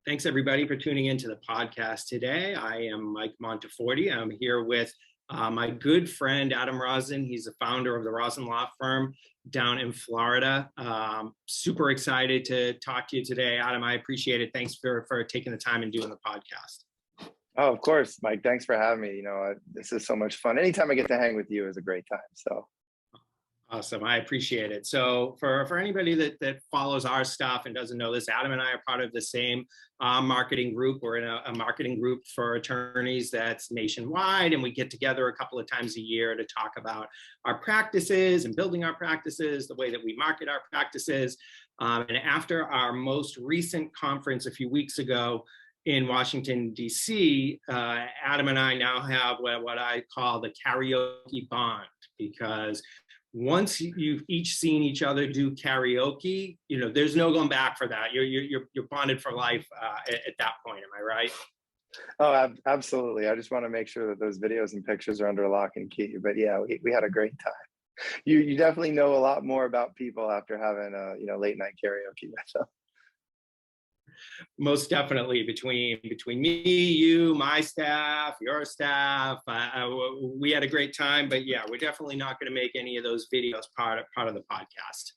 Thanks everybody for tuning into the podcast today. I am Mike Monteforte. I'm here with my good friend Adam Rossen. He's the founder of the Rossen Law Firm down in Florida. Super excited to talk to you today, Adam. I appreciate it. Thanks for taking the time and doing the podcast. Oh, of course, Mike. Thanks for having me. This is so much fun. Anytime I get to hang with you is a great time. So. Awesome. I appreciate it. So for anybody that follows our stuff and doesn't know this, Adam and I are part of the same marketing group. We're in a marketing group for attorneys that's nationwide, and we get together a couple of times a year to talk about our practices and building our practices, the way that we market our practices. And after our most recent conference a few weeks ago in Washington, D.C., Adam and I now have what I call the Karaoke Bond, because once you've each seen each other do karaoke, there's no going back for that. You're bonded for life at that point. Am I right? Oh, absolutely. I just want to make sure that those videos and pictures are under lock and key. But yeah, we had a great time. You definitely know a lot more about people after having a late night karaoke with them. Most definitely between me, you, my staff, your staff, we had a great time. But yeah, we're definitely not going to make any of those videos part of the podcast.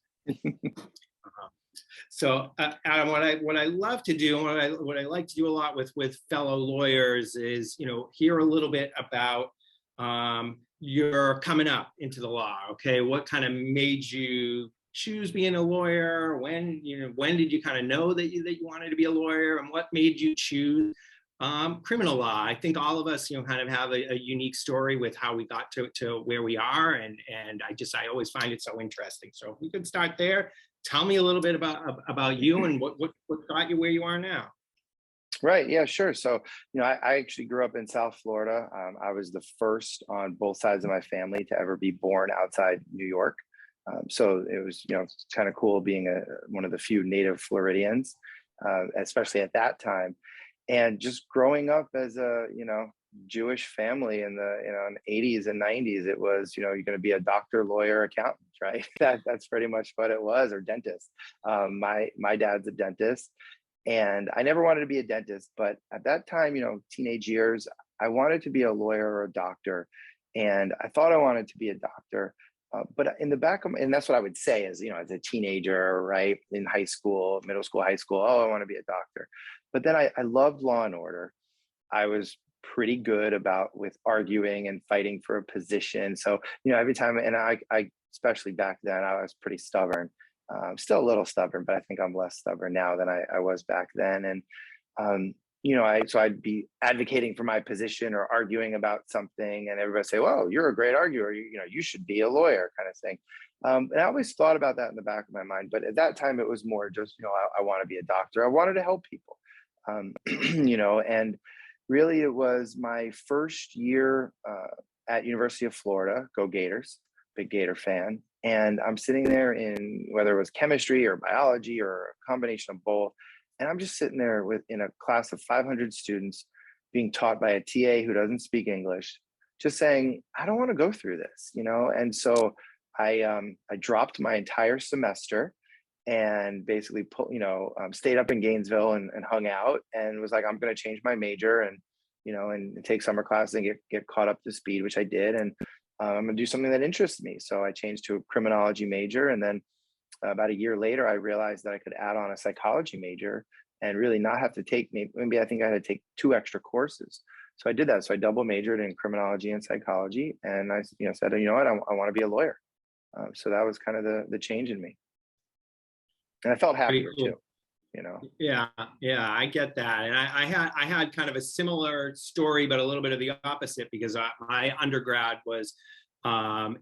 So Adam, what I love to do, and what I like to do a lot with fellow lawyers is hear a little bit about your coming up into the law. Okay, what kind of made you choose being a lawyer? When did you kind of know that you wanted to be a lawyer, and what made you choose criminal law? I think all of us kind of have a unique story with how we got to where we are, and I always find it so interesting. So if we could start there, tell me a little bit about you and what got you where you are now. Right. Yeah, sure. So, I actually grew up in South Florida. I was the first on both sides of my family to ever be born outside New York. So it was, kind of cool being one of the few native Floridians, especially at that time. And just growing up as a, Jewish family in the, 80s and 90s, it was, you're going to be a doctor, lawyer, accountant, right? That's pretty much what it was, or dentist. My dad's a dentist, and I never wanted to be a dentist, but at that time, teenage years, I wanted to be a lawyer or a doctor. And I thought I wanted to be a doctor. But in the back of and that's what I would say as a teenager, right, in high school, middle school, high school, I want to be a doctor. But then I loved Law and Order. I was pretty good with arguing and fighting for a position. So, every time, and I especially back then, I was pretty stubborn. Still a little stubborn, but I think I'm less stubborn now than I was back then. And, so I'd be advocating for my position or arguing about something, and everybody say, "Well, you're a great arguer. You should be a lawyer," kind of thing. And I always thought about that in the back of my mind. But at that time, it was more just, I want to be a doctor. I wanted to help people, and really it was my first year at University of Florida. Go Gators, big Gator fan. And I'm sitting there in whether it was chemistry or biology or a combination of both. And I'm just sitting there in a class of 500 students being taught by a TA who doesn't speak English, just saying, I don't want to go through this, And so I dropped my entire semester and basically stayed up in Gainesville and hung out, and was like, I'm going to change my major and take summer classes and get caught up to speed, which I did. And I'm going to do something that interests me. So I changed to a criminology major, and then about a year later, I realized that I could add on a psychology major and really not have to take maybe I think I had to take 2 extra courses. So I did that. So I double majored in criminology and psychology, and I said, I want to be a lawyer. So that was kind of the change in me, and I felt happier too. Yeah, I get that. And I had kind of a similar story, but a little bit of the opposite, because my undergrad was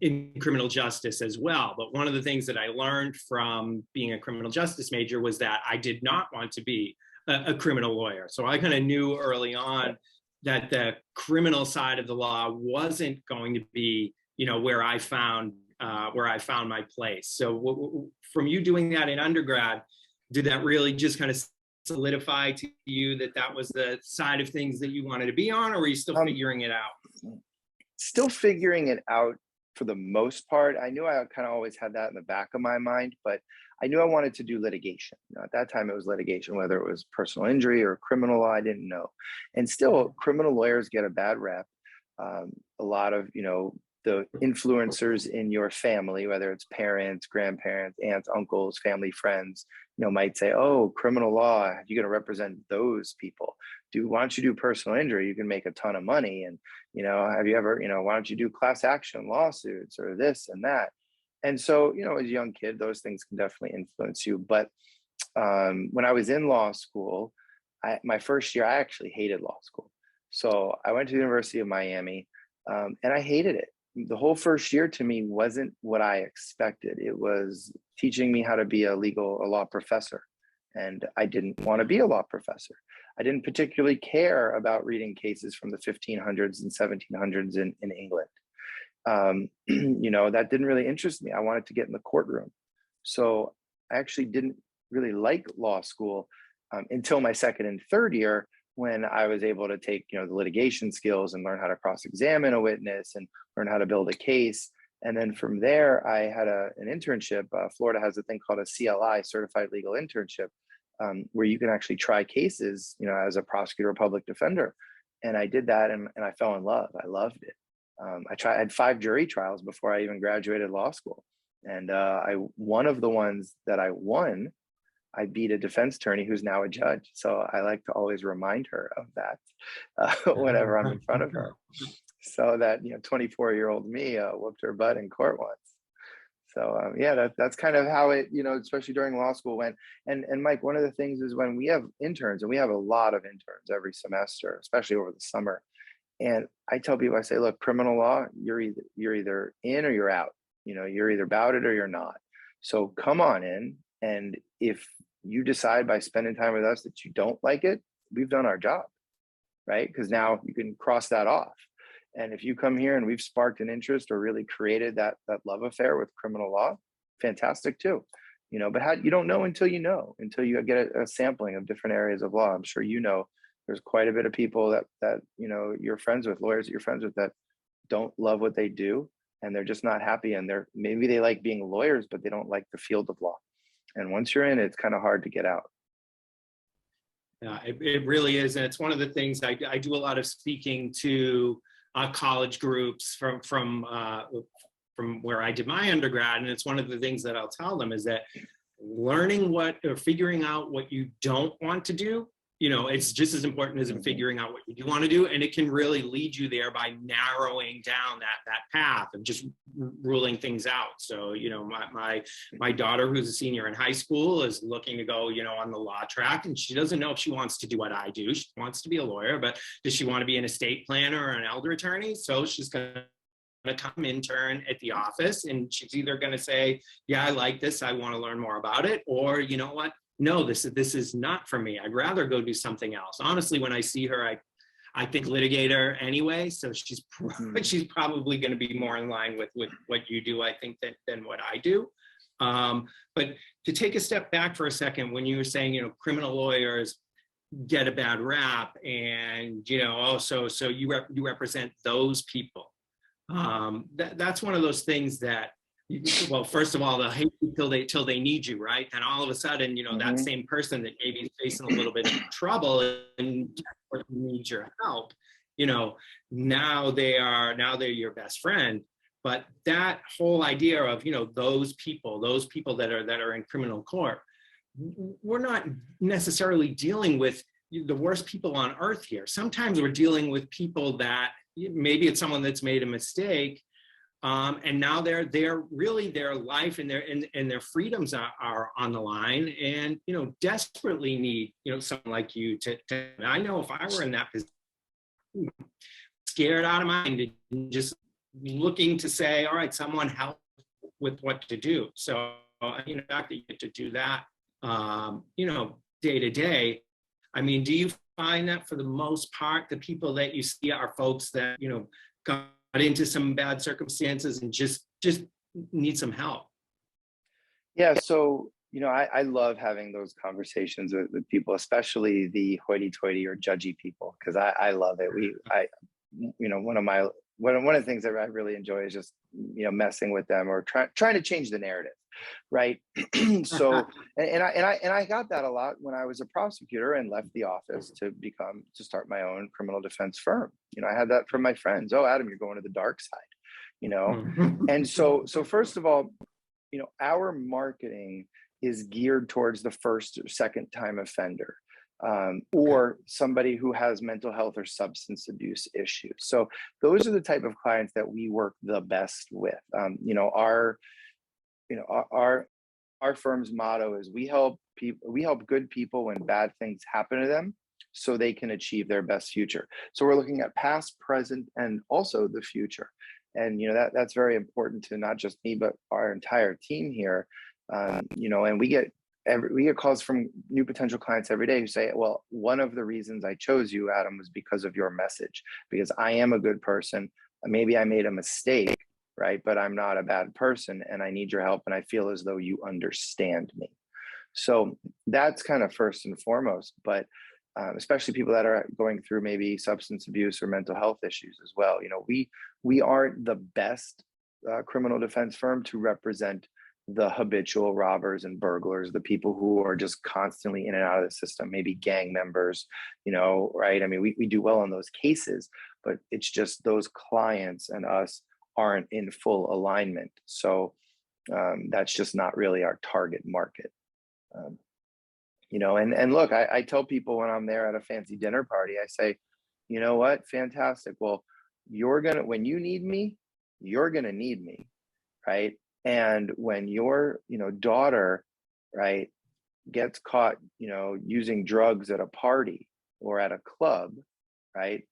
in criminal justice as well. But one of the things that I learned from being a criminal justice major was that I did not want to be a criminal lawyer. So I kind of knew early on that the criminal side of the law wasn't going to be, where I found my place. So from you doing that in undergrad, did that really just kind of solidify to you that was the side of things that you wanted to be on, or were you still figuring it out? Still figuring it out for the most part. I knew I kind of always had that in the back of my mind, but I knew I wanted to do litigation. At that time, it was litigation, whether it was personal injury or criminal law, I didn't know. And still, criminal lawyers get a bad rep. A lot of, the influencers in your family, whether it's parents, grandparents, aunts, uncles, family, friends, might say, oh, criminal law, you're going to represent those people. Why don't you do personal injury? You can make a ton of money. And, have you ever, why don't you do class action lawsuits or this and that? And so, as a young kid, those things can definitely influence you. But when I was in law school, my first year, I actually hated law school. So I went to the University of Miami, and I hated it. The whole first year to me wasn't what I expected. It was teaching me how to be a law professor. And I didn't want to be a law professor. I didn't particularly care about reading cases from the 1500s and 1700s in England. That didn't really interest me. I wanted to get in the courtroom. So I actually didn't really like law school until my second and third year, when I was able to take, the litigation skills and learn how to cross-examine a witness and learn how to build a case. And then from there, I had an internship. Florida has a thing called a CLI, Certified Legal Internship, where you can actually try cases, as a prosecutor or public defender. And I did that, and I fell in love. I loved it. I had 5 jury trials before I even graduated law school. And one of the ones that I won, I beat a defense attorney who's now a judge. So I like to always remind her of that whenever I'm in front of her. So that, 24-year-old me whooped her butt in court once. So that's kind of how it, especially during law school went. And Mike, one of the things is when we have interns, and we have a lot of interns every semester, especially over the summer. And I tell people, I say, look, criminal law, you're either in or you're out. You're either about it or you're not. So come on in. And if you decide by spending time with us that you don't like it, we've done our job, right? Because now you can cross that off. And if you come here and we've sparked an interest or really created that love affair with criminal law, fantastic too. But you don't know until you get a sampling of different areas of law. I'm sure there's quite a bit of people that you're friends with, lawyers that you're friends with, that don't love what they do, and they're just not happy. And maybe they like being lawyers, but they don't like the field of law. And once you're in, it's kind of hard to get out. Yeah, it really is. And it's one of the things I do a lot of speaking to college groups from where I did my undergrad. And it's one of the things that I'll tell them is that figuring out what you don't want to do, it's just as important as in figuring out what you do want to do. And it can really lead you there by narrowing down that path of just ruling things out. So, my daughter, who's a senior in high school, is looking to go, on the law track, and she doesn't know if she wants to do what I do. She wants to be a lawyer, but does she want to be an estate planner or an elder attorney? So she's going to come intern at the office, and she's either going to say, yeah, I like this, I want to learn more about it, or you know what? No, this is not for me. I'd rather go do something else. Honestly, when I see her, I think litigator anyway. So she's probably going to be more in line with what you do, I think, than what I do. But to take a step back for a second, when you were saying, criminal lawyers get a bad rap, and so you represent those people. That's one of those things that, well, first of all, they'll hate you till they need you, right? And all of a sudden, that same person that maybe is facing a little bit of trouble and needs your help, now they're your best friend. But that whole idea of, those people that are in criminal court, we're not necessarily dealing with the worst people on earth here. Sometimes we're dealing with people that maybe it's someone that's made a mistake. And now their life and their freedoms are on the line, and desperately need someone like you to. I know if I were in that position, scared out of mind, and just looking to say, all right, someone help with what to do. So the fact that you get to do that, day to day. I mean, do you find that for the most part, the people that you see are folks that got into some bad circumstances and just need some help? Yeah, so I love having those conversations with people, especially the hoity-toity or judgy people, because I love it. One of the things that I really enjoy is just messing with them or trying to change the narrative. right? So, and I got that a lot when I was a prosecutor and left the office to start my own criminal defense firm. I had that from my friends. Oh, Adam, you're going to the dark side. And so first of all, our marketing is geared towards the first or second time offender, or somebody who has mental health or substance abuse issues. So those are the type of clients that we work the best with. Our firm's motto is we help good people when bad things happen to them so they can achieve their best future. So we're looking at past, present, and also the future. And that's very important to not just me, but our entire team here. And we get calls from new potential clients every day who say, well, one of the reasons I chose you, Adam, was because of your message, because I am a good person. Maybe I made a mistake, right? But I'm not a bad person and I need your help. And I feel as though you understand me. So that's kind of first and foremost, but especially people that are going through maybe substance abuse or mental health issues as well. We aren't the best criminal defense firm to represent the habitual robbers and burglars, the people who are just constantly in and out of the system, maybe gang members, right? I mean, we do well in those cases, but it's just those clients and us aren't in full alignment. So that's just not really our target market. And look, I tell people when I'm there at a fancy dinner party, I say, you know what, fantastic. Well, when you need me, you're gonna need me, right? And when your, daughter, right, gets caught, using drugs at a party or at a club, right,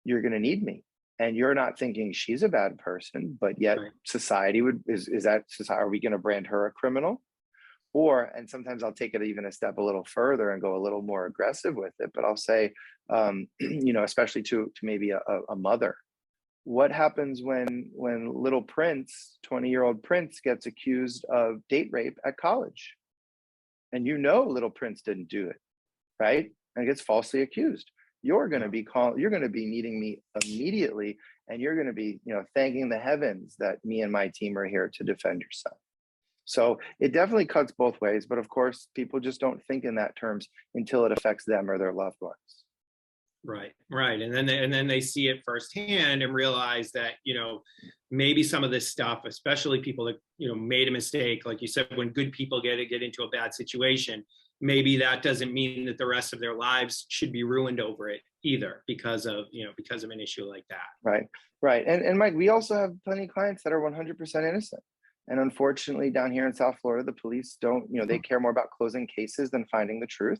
you're gonna need me. And you're not thinking she's a bad person, but yet society are we gonna brand her a criminal? And sometimes I'll take it even a step a little further and go a little more aggressive with it. But I'll say, especially to maybe a mother, what happens when little Prince, 20-year-old Prince, gets accused of date rape at college? And little Prince didn't do it, right? And gets falsely accused. You're going to be needing me immediately, and you're going to be, thanking the heavens that me and my team are here to defend your son. So it definitely cuts both ways, but of course, people just don't think in that terms until it affects them or their loved ones. Right. And then they see it firsthand and realize that, maybe some of this stuff, especially people that, made a mistake, like you said, when good people get into a bad situation, maybe that doesn't mean that the rest of their lives should be ruined over it either because of an issue like that. Right. And Mike, we also have plenty of clients that are 100% innocent. And unfortunately, down here in South Florida, the police don't, they care more about closing cases than finding the truth.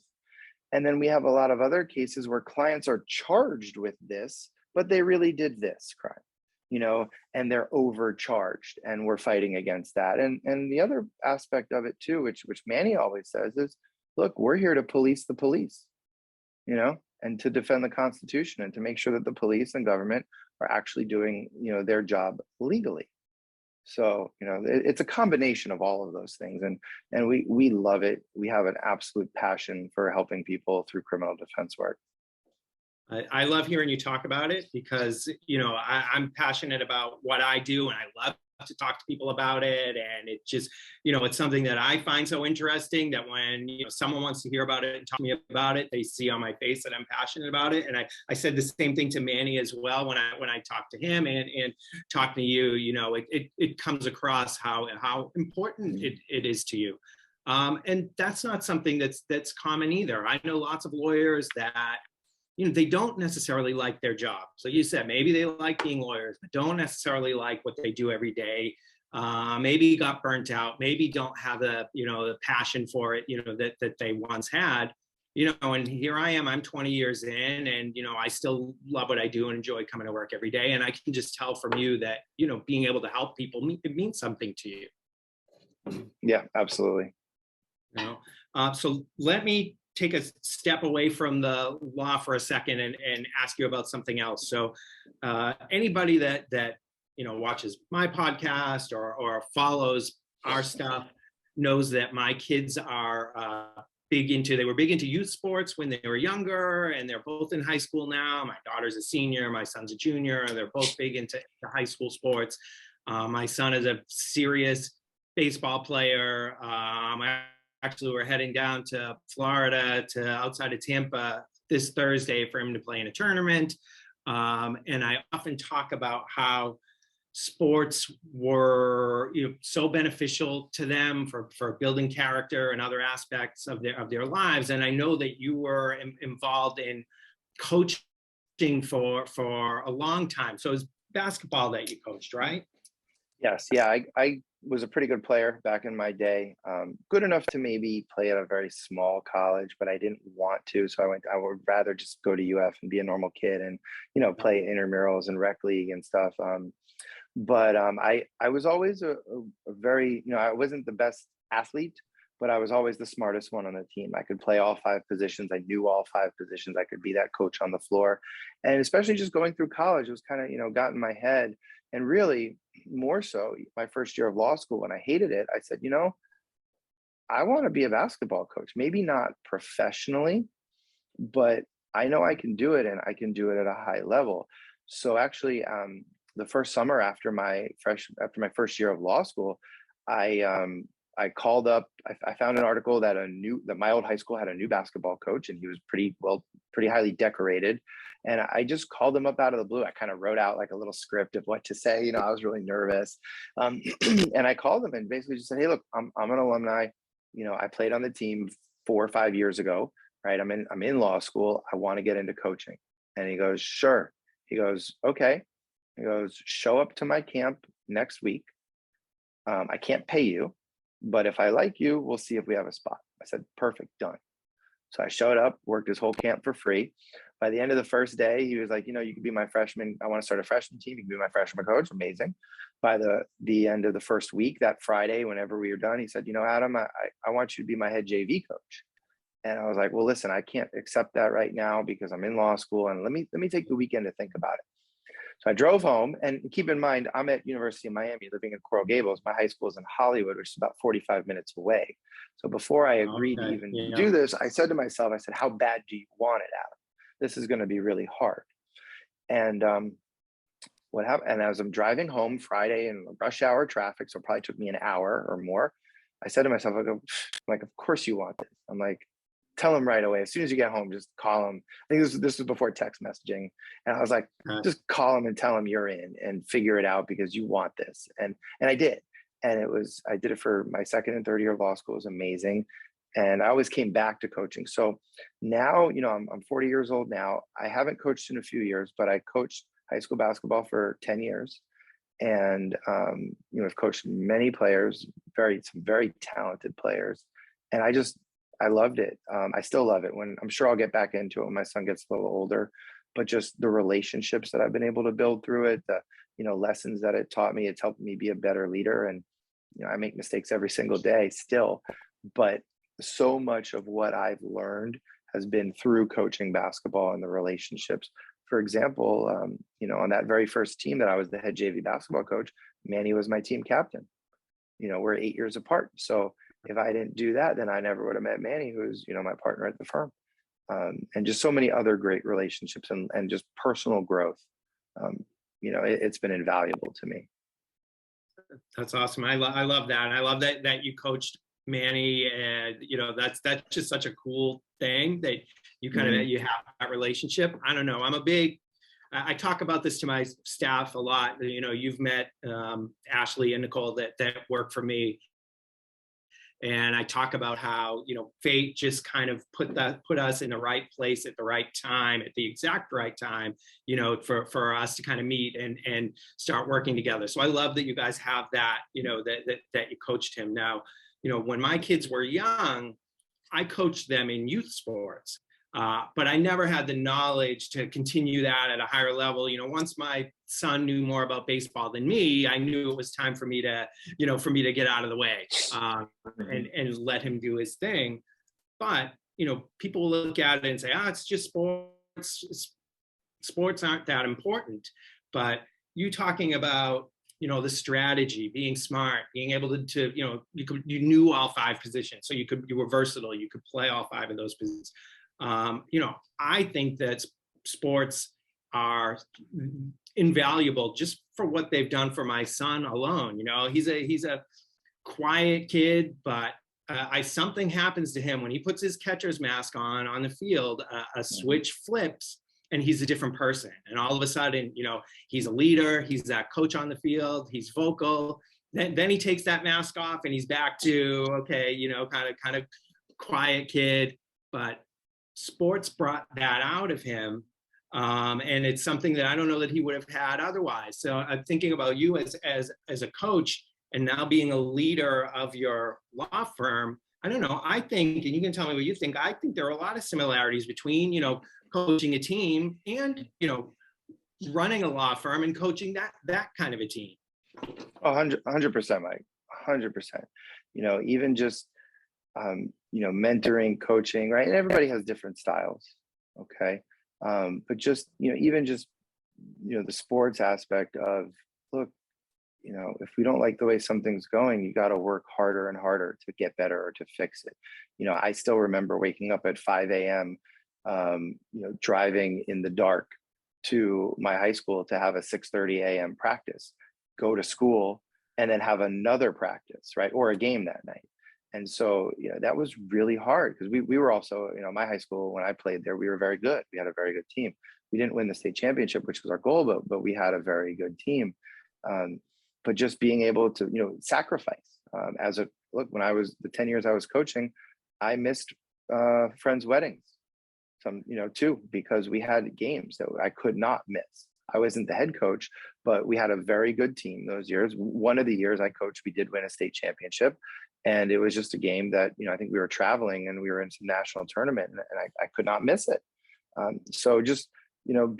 And then we have a lot of other cases where clients are charged with this, but they really did this crime, and they're overcharged, and we're fighting against that. And the other aspect of it too, which Manny always says is, look, we're here to police the police, and to defend the Constitution and to make sure that the police and government are actually doing, their job legally. So, it's a combination of all of those things. And we love it. We have an absolute passion for helping people through criminal defense work. I love hearing you talk about it because, I'm passionate about what I do and I love to talk to people about it. And it just, it's something that I find so interesting that when, someone wants to hear about it and talk to me about it, they see on my face that I'm passionate about it. And I said the same thing to Manny as well when I talked to him and talking to you, it comes across how important it is to you. And that's not something that's common either. I know lots of lawyers that, they don't necessarily like their job. So you said maybe they like being lawyers, but don't necessarily like what they do every day. Maybe got burnt out, maybe don't have the passion for it, that they once had, and here I am, I'm 20 years in and, I still love what I do and enjoy coming to work every day. And I can just tell from you that, being able to help people, it means something to you. Yeah, absolutely. So let me take a step away from the law for a second and ask you about something else. So anybody that watches my podcast or follows our stuff knows that my kids are they were big into youth sports when they were younger, and they're both in high school now. My daughter's a senior, my son's a junior, and they're both big into high school sports. My son is a serious baseball player. Actually, we're heading down to Florida, to outside of Tampa this Thursday for him to play in a tournament. And I often talk about how sports were, so beneficial to them for building character and other aspects of their lives. And I know that you were involved in coaching for a long time. So it's basketball that you coached, right? Yes. Yeah. I was a pretty good player back in my day. Good enough to maybe play at a very small college, but I didn't want to. So I would rather just go to UF and be a normal kid and, play intramurals and rec league and stuff. But I was always a very, I wasn't the best athlete, but I was always the smartest one on the team. I could play all 5 positions. I knew all 5 positions. I could be that coach on the floor. And especially just going through college, it was kind of, got in my head. And really more so my first year of law school, when I hated it, I said, I want to be a basketball coach, maybe not professionally, but I know I can do it, and I can do it at a high level. So actually, the first summer after my first year of law school, I called up. I found an article that my old high school had a new basketball coach, and he was pretty highly decorated. And I just called him up out of the blue. I kind of wrote out like a little script of what to say. I was really nervous, and I called him and basically just said, "Hey, look, I'm an alumni. I played on the team 4 or 5 years ago. Right? I'm in law school. I want to get into coaching." And he goes, "Sure." He goes, "Okay." He goes, "Show up to my camp next week. I can't pay you, but if I like you, we'll see if we have a spot." I said, "Perfect, done." So I showed up, worked his whole camp for free. By the end of the first day, he was like, "You could be my freshman. I want to start a freshman team. You can be my freshman coach." Amazing. By the end of the first week, that Friday, whenever we were done, he said, "Adam, I want you to be my head JV coach." And I was like, "Well, listen, I can't accept that right now because I'm in law school, and let me take the weekend to think about it." So I drove home, and keep in mind, I'm at University of Miami, living in Coral Gables. My high school is in Hollywood, which is about 45 minutes away. So before I agreed to even do this, I said to myself, "How bad do you want it, Adam? This is going to be really hard." And what happened? And as I'm driving home Friday in rush hour traffic, so it probably took me an hour or more, I said to myself, "Of course you want this." I'm like, "Tell him right away. As soon as you get home, just call him." I think this was before text messaging. And I was like, "Just call him and tell him you're in and figure it out because you want this." And I did. And I did it for my second and third year of law school. It was amazing. And I always came back to coaching. So now, I'm 40 years old now. I haven't coached in a few years, but I coached high school basketball for 10 years. And, I've coached many players, some very talented players. And I loved it. I still love it. I'm sure I'll get back into it when my son gets a little older, but just the relationships that I've been able to build through it, the, lessons that it taught me, it's helped me be a better leader. And, I make mistakes every single day still, but so much of what I've learned has been through coaching basketball and the relationships. For example, on that very first team that I was the head JV basketball coach, Manny was my team captain. We're 8 years apart. So if I didn't do that, then I never would have met Manny, who's, my partner at the firm. And just so many other great relationships and just personal growth. It's been invaluable to me. That's awesome. I love that. And I love that you coached Manny, and that's just such a cool thing that you kind of you have that relationship. I don't know. I talk about this to my staff a lot. You've met Ashley and Nicole that work for me. And I talk about how, fate just kind of put us in the right place at the right time, at the exact right time, for us to kind of meet and start working together. So I love that you guys have that, that you coached him. Now, when my kids were young, I coached them in youth sports. But I never had the knowledge to continue that at a higher level. Once my son knew more about baseball than me, I knew it was time for me to get out of the way and let him do his thing. But, people look at it and say, it's just sports. Sports aren't that important. But you talking about, the strategy, being smart, being able to you knew all 5 positions. So you were versatile. You could play all 5 of those positions. I think that sports are invaluable just for what they've done for my son alone. He's a quiet kid, but something happens to him when he puts his catcher's mask on the field. A switch flips, and he's a different person. And all of a sudden, you know, he's a leader. He's that coach on the field. He's vocal. Then he takes that mask off, and he's back to, okay, you know, kind of quiet kid. But sports brought that out of him. And it's something that I don't know that he would have had otherwise. So I'm thinking about you as a coach, and now being a leader of your law firm. I don't know. I think, and you can tell me what you think, I think there are a lot of similarities between, you know, coaching a team and, you know, running a law firm and coaching that kind of a team. 100%, Mike, 100%. You know, even just, you know, mentoring, coaching, right? And everybody has different styles. Okay. But just, you know, even just, you know, the sports aspect of, look, you know, if we don't like the way something's going, you got to work harder and harder to get better or to fix it. You know, I still remember waking up at 5 a.m., you know, driving in the dark to my high school to have a 6:30 a.m. practice, go to school, and then have another practice, right? Or a game that night. And so, you know, that was really hard because we were also, you know, my high school, when I played there, we were very good. We had a very good team. We didn't win the state championship, which was our goal, but we had a very good team. But just being able to, you know, sacrifice look, when I was the 10 years I was coaching, I missed friends' weddings, some, you know, too, because we had games that I could not miss. I wasn't the head coach, but we had a very good team those years. One of the years I coached, we did win a state championship. And it was just a game that, you know, I think we were traveling and we were in some national tournament, and I could not miss it. So just, you know,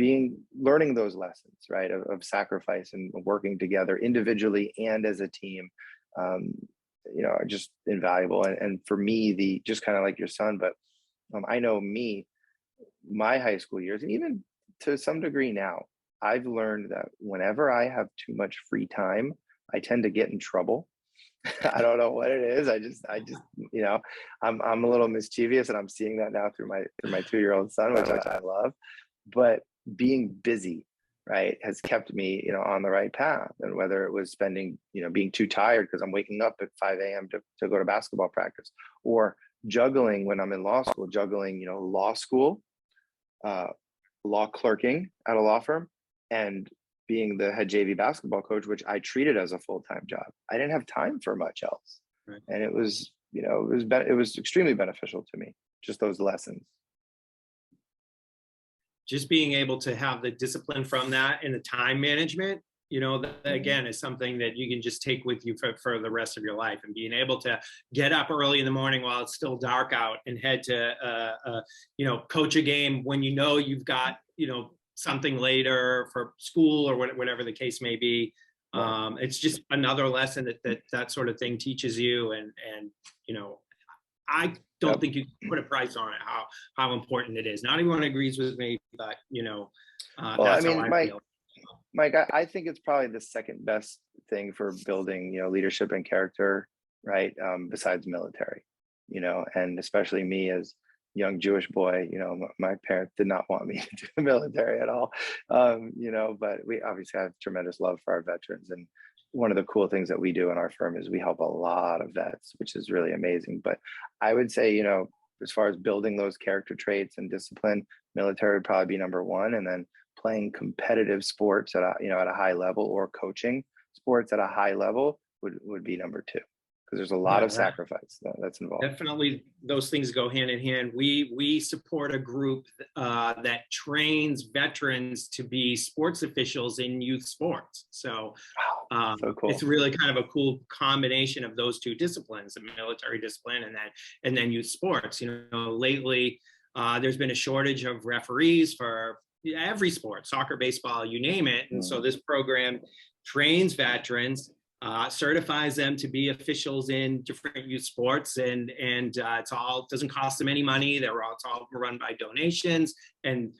learning those lessons, right, of sacrifice and working together individually and as a team, you know, are just invaluable. And for me, just kind of like your son, but I know my high school years, and even to some degree now, I've learned that whenever I have too much free time, I tend to get in trouble. I don't know what it is. I just, you know, I'm a little mischievous, and I'm seeing that now through my 2-year-old son, which I love. But being busy, right, has kept me, you know, on the right path. And whether it was spending, you know, being too tired because I'm waking up at 5 a.m. to go to basketball practice, or juggling when I'm in law school, juggling, you know, law school, law clerking at a law firm, and being the head JV basketball coach, which I treated as a full-time job. I didn't have time for much else. Right. And it was, you know, it was extremely beneficial to me, just those lessons. Just being able to have the discipline from that and the time management, you know, that again is something that you can just take with you for the rest of your life. And being able to get up early in the morning while it's still dark out and head to, you know, coach a game when you know you've got, you know, something later for school or whatever the case may be. It's just another lesson that sort of thing teaches you. And you know, I don't think you can put a price on it, how important it is. Not everyone agrees with me, but you know, that's how I feel. Mike, I think it's probably the second best thing for building, you know, leadership and character, right? Besides military, you know, and especially me as young Jewish boy, you know, my parents did not want me to do the military at all, you know, but we obviously have tremendous love for our veterans. And one of the cool things that we do in our firm is we help a lot of vets, which is really amazing. But I would say, you know, as far as building those character traits and discipline, military would probably be number one. And then playing competitive sports at a high level, or coaching sports at a high level would be number two. Because there's a lot of sacrifice that's involved. Definitely, those things go hand in hand. We support a group that trains veterans to be sports officials in youth sports. So, so cool. It's really kind of a cool combination of those two disciplines: the military discipline and then youth sports. You know, lately there's been a shortage of referees for every sport, soccer, baseball, you name it. And so this program trains veterans, certifies them to be officials in different youth sports, and it's all, doesn't cost them any money. It's all run by donations, and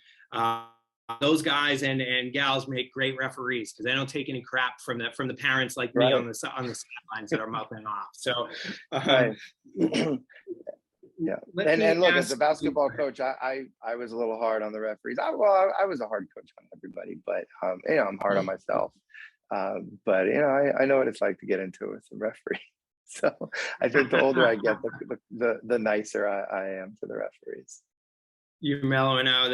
those guys and gals make great referees because they don't take any crap from the parents like me on the sidelines that are mouthing off. So yeah, and look, as a basketball coach, I was a little hard on the referees. I was a hard coach on everybody, but you know, I'm hard on myself. But you know, I know what it's like to get into it with the referee. So I think the older I get, the nicer I am to the referees. You're mellowing out.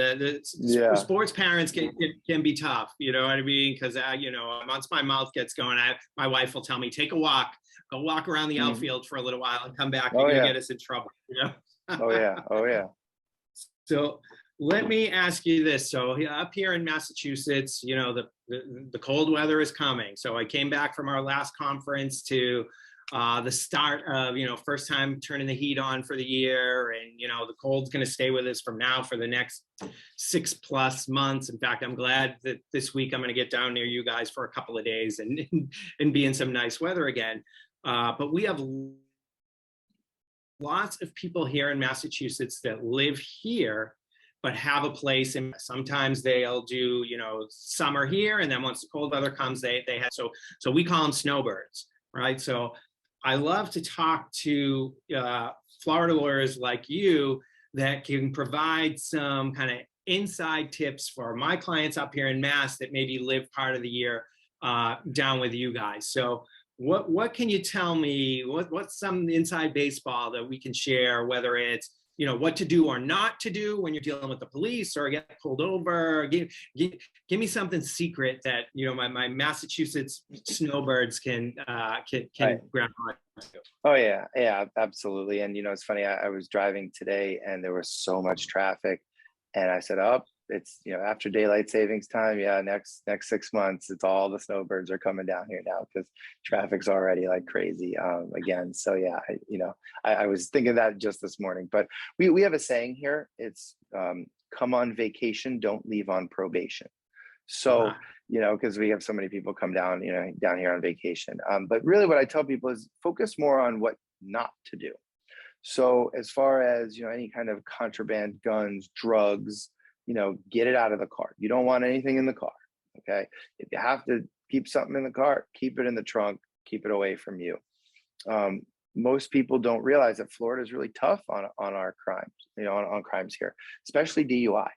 Yeah. Sports parents can be tough. You know what I mean? Because once my mouth gets going, my wife will tell me, take a walk, go walk around the outfield for a little while, and come back. You're gonna get us in trouble. You know? Oh yeah. Oh yeah. So let me ask you this. So up here in Massachusetts, the cold weather is coming. So I came back from our last conference to the start of, first time turning the heat on for the year. And, the cold's going to stay with us from now for the next 6+ months. In fact, I'm glad that this week I'm going to get down near you guys for a couple of days and be in some nice weather again. But we have lots of people here in Massachusetts that live here but have a place, and sometimes they'll do summer here, and then once the cold weather comes, they have so we call them snowbirds, right? So I love to talk to Florida lawyers like you that can provide some kind of inside tips for my clients up here in Mass that maybe live part of the year down with you guys. So what can you tell me? What's some inside baseball that we can share, whether it's what to do or not to do when you're dealing with the police or get pulled over? Give me something secret that my Massachusetts snowbirds can grab onto. Oh yeah, absolutely. And it's funny. I was driving today, and there was so much traffic, and I said, "Oh, it's after daylight savings time. Yeah, next 6 months, it's all the snowbirds are coming down here now because traffic's already like crazy again." So yeah, I was thinking that just this morning. But we have a saying here. It's come on vacation, don't leave on probation. So because we have so many people come down down here on vacation. But really, what I tell people is focus more on what not to do. So as far as any kind of contraband, guns, drugs, get it out of the car. You don't want anything in the car. Okay. If you have to keep something in the car, keep it in the trunk, keep it away from you. Most people don't realize that Florida is really tough on our crimes, on crimes here, especially DUI.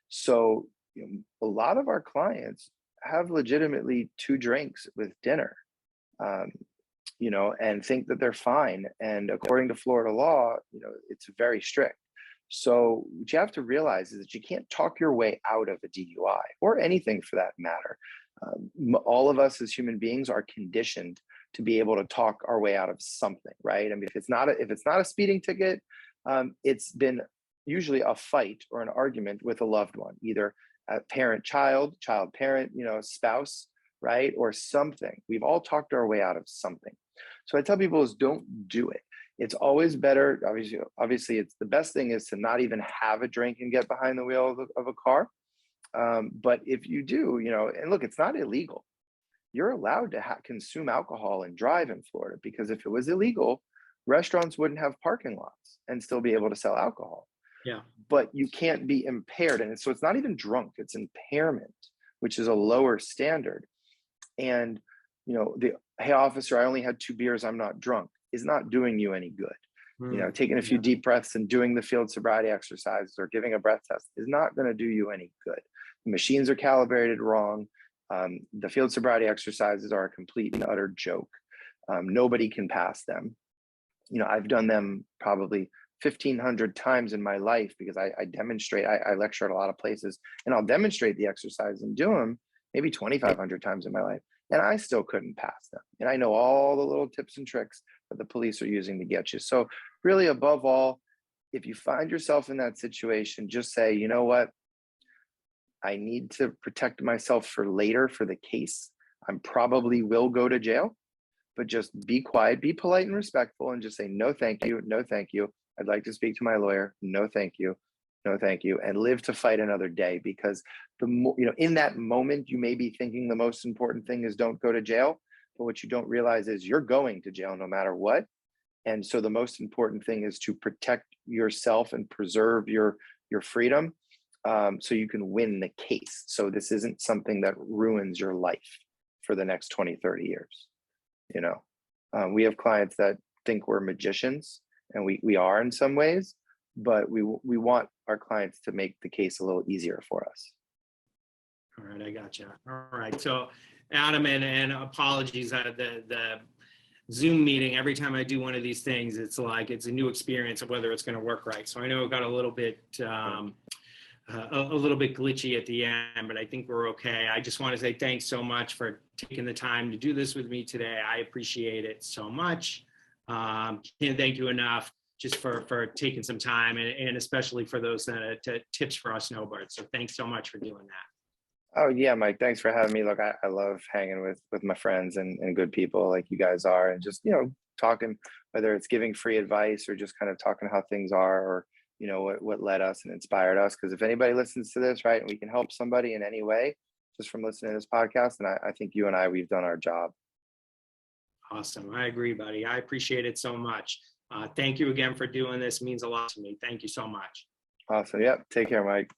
So a lot of our clients have legitimately 2 drinks with dinner, and think that they're fine. And according to Florida law, it's very strict. So what you have to realize is that you can't talk your way out of a DUI or anything for that matter. All of us as human beings are conditioned to be able to talk our way out of something, right? I mean, if it's not a speeding ticket, it's been usually a fight or an argument with a loved one, either a parent, child parent, spouse, right, or something. We've all talked our way out of something. So I tell people is don't do it. It's always better. Obviously, it's the best thing is to not even have a drink and get behind the wheel of a car. But if you do, and look, it's not illegal. You're allowed to consume alcohol and drive in Florida, because if it was illegal, restaurants wouldn't have parking lots and still be able to sell alcohol. Yeah. But you can't be impaired. And so it's not even drunk, it's impairment, which is a lower standard. And, hey, officer, I only had 2 beers, I'm not drunk, is not doing you any good. Taking a few deep breaths and doing the field sobriety exercises or giving a breath test is not going to do you any good. The machines are calibrated wrong. The field sobriety exercises are a complete and utter joke. Nobody can pass them. I've done them probably 1,500 times in my life because I demonstrate, I lecture at a lot of places, and I'll demonstrate the exercise and do them maybe 2,500 times in my life. And I still couldn't pass them. And I know all the little tips and tricks that the police are using to get you. So really, above all, if you find yourself in that situation, just say, you know what? I need to protect myself for later for the case. I probably will go to jail, but just be quiet, be polite and respectful, and just say, no, thank you. No, thank you. I'd like to speak to my lawyer. No, thank you. No, thank you. And live to fight another day, because the more, in that moment, you may be thinking the most important thing is don't go to jail. But what you don't realize is you're going to jail no matter what. And so the most important thing is to protect yourself and preserve your freedom, so you can win the case. So this isn't something that ruins your life for the next 20, 30 years. We have clients that think we're magicians, and we are in some ways, but we want our clients to make the case a little easier for us. All right, I gotcha. All right, so Adam, and apologies, Zoom meeting, every time I do one of these things, it's like it's a new experience of whether it's going to work right. So I know it got a little bit glitchy at the end, but I think we're okay. I just want to say thanks so much for taking the time to do this with me today. I appreciate it so much. Can't thank you enough just for taking some time, and especially for those tips for us snowbirds. So thanks so much for doing that. Oh yeah, Mike, thanks for having me. Look, I love hanging with my friends and good people like you guys are, and just, talking, whether it's giving free advice or just kind of talking how things are, or, what led us and inspired us. Because if anybody listens to this, right, and we can help somebody in any way just from listening to this podcast, and I think you and we've done our job. Awesome. I agree, buddy. I appreciate it so much. Thank you again for doing this. It means a lot to me. Thank you so much. Awesome. Yep. Take care, Mike.